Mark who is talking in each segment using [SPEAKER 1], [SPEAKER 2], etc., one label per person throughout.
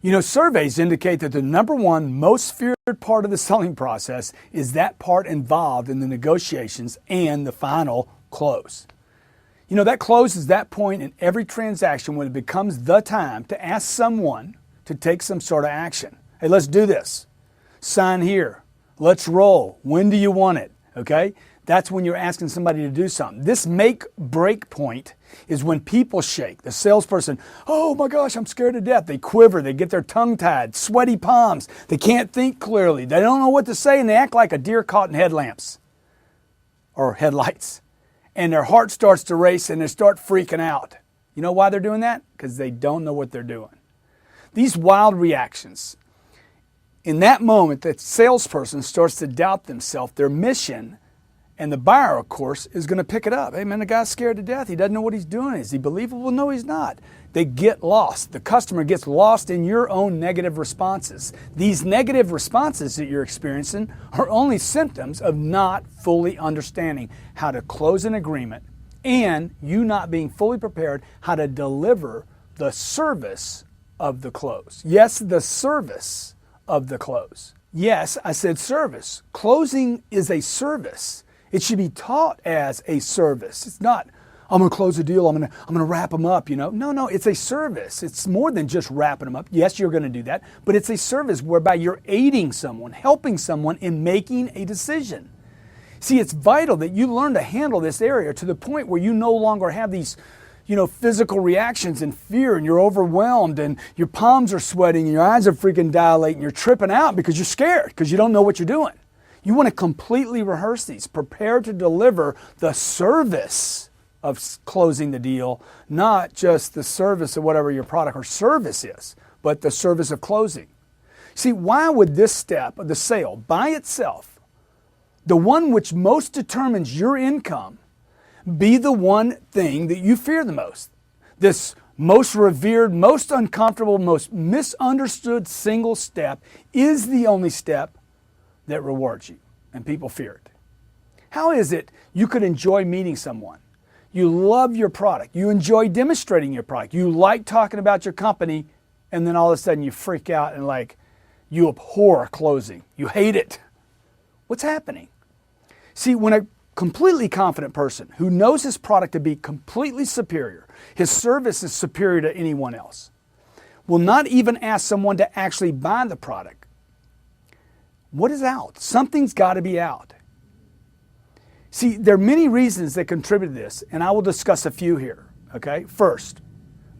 [SPEAKER 1] You know, surveys indicate that the number one most feared part of the selling process is that part involved in the negotiations and the final close. You know, that close is that point in every transaction when it becomes the time to ask someone to take some sort of action. Hey, let's do this. Sign here. Let's roll. When do you want it? Okay? That's when you're asking somebody to do something. This make-break point is when people shake. The salesperson, oh my gosh, I'm scared to death. They quiver, they get their tongue tied, sweaty palms. They can't think clearly. They don't know what to say, and they act like a deer caught in headlamps or headlights. And their heart starts to race and they start freaking out. You know why they're doing that? Because they don't know what they're doing. These wild reactions, in that moment, that salesperson starts to doubt themselves, their mission. And the buyer, of course, is going to pick it up. Hey, man, the guy's scared to death. He doesn't know what he's doing. Is he believable? No, he's not. They get lost. The customer gets lost in your own negative responses. These negative responses that you're experiencing are only symptoms of not fully understanding how to close an agreement and you not being fully prepared how to deliver the service of the close. Yes, the service of the close. Yes, I said service. Closing is a service. It should be taught as a service. It's not, I'm going to close a deal, I'm going to wrap them up, you know. No, it's a service. It's more than just wrapping them up. Yes, you're going to do that, but it's a service whereby you're aiding someone, helping someone in making a decision. See, it's vital that you learn to handle this area to the point where you no longer have these, physical reactions and fear, and you're overwhelmed and your palms are sweating and your eyes are freaking dilating, you're tripping out because you're scared because you don't know what you're doing. You want to completely rehearse these. Prepare to deliver the service of closing the deal, not just the service of whatever your product or service is, but the service of closing. See, why would this step of the sale by itself, the one which most determines your income, be the one thing that you fear the most? This most revered, most uncomfortable, most misunderstood single step is the only step that rewards you, and people fear it. How is it you could enjoy meeting someone? You love your product. You enjoy demonstrating your product. You like talking about your company, and then all of a sudden you freak out and you abhor closing. You hate it. What's happening? See, when a completely confident person who knows his product to be completely superior, his service is superior to anyone else, will not even ask someone to actually buy the product. What is out? Something's got to be out. See, there are many reasons that contribute to this, and I will discuss a few here. Okay? First,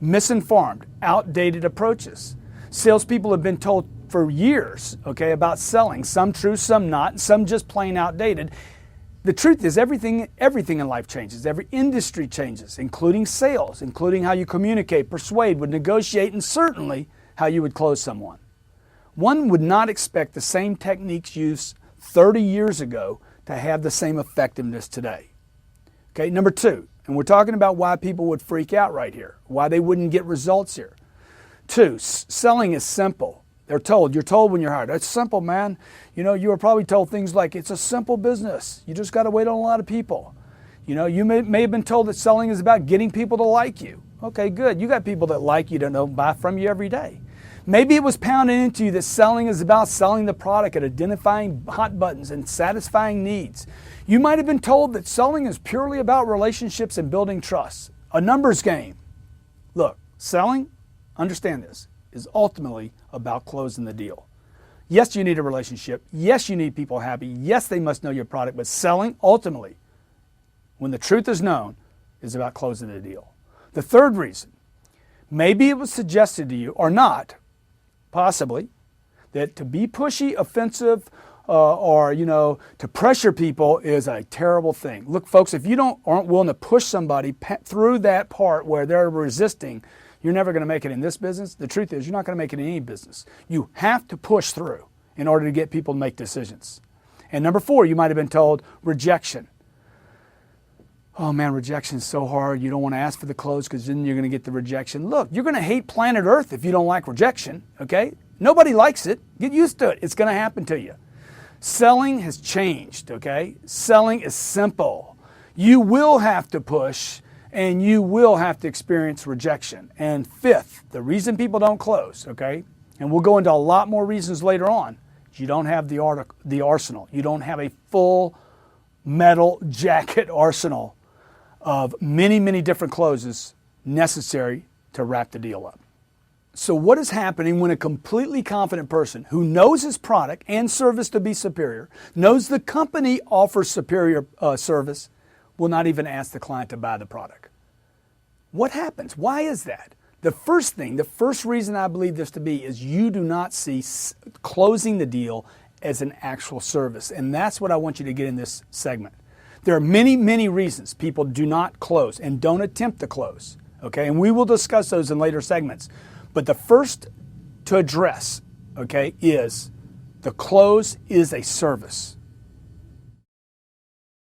[SPEAKER 1] misinformed, outdated approaches. Salespeople have been told for years, about selling, some true, some not, some just plain outdated. The truth is everything in life changes. Every industry changes, including sales, including how you communicate, persuade, would negotiate, and certainly how you would close someone. One would not expect the same techniques used 30 years ago to have the same effectiveness today. Okay, number two, and we're talking about why people would freak out right here, why they wouldn't get results here. Two, selling is simple. You're told when you're hired, it's simple, man. You were probably told things like, it's a simple business. You just got to wait on a lot of people. You may have been told that selling is about getting people to like you. Okay, good. You got people that like you, don't buy from you every day. Maybe it was pounded into you that selling is about selling the product and identifying hot buttons and satisfying needs. You might have been told that selling is purely about relationships and building trust, a numbers game. Look, selling, understand this, is ultimately about closing the deal. Yes, you need a relationship. Yes, you need people happy. Yes, they must know your product, but selling, ultimately, when the truth is known, is about closing the deal. The third reason, maybe it was suggested to you, or not, possibly, that to be pushy, offensive, or to pressure people is a terrible thing. Look, folks, if you aren't willing to push somebody through that part where they're resisting, you're never going to make it in this business. The truth is, you're not going to make it in any business. You have to push through in order to get people to make decisions. And number four, you might have been told rejection. Oh man, rejection is so hard. You don't want to ask for the close because then you're going to get the rejection. Look, you're going to hate planet Earth if you don't like rejection, okay? Nobody likes it. Get used to it. It's going to happen to you. Selling has changed, okay? Selling is simple. You will have to push and you will have to experience rejection. And fifth, the reason people don't close, okay, And we'll go into a lot more reasons later on. You don't have the arsenal. You don't have a full metal jacket arsenal of many, many different closes necessary to wrap the deal up. So what is happening when a completely confident person who knows his product and service to be superior, knows the company offers superior service, will not even ask the client to buy the product? What happens? Why is that? The first reason I believe this to be is you do not see closing the deal as an actual service. And that's what I want you to get in this segment. There are many, many reasons people do not close and don't attempt to close. Okay, and we will discuss those in later segments. But the first to address, okay, is the close is a service.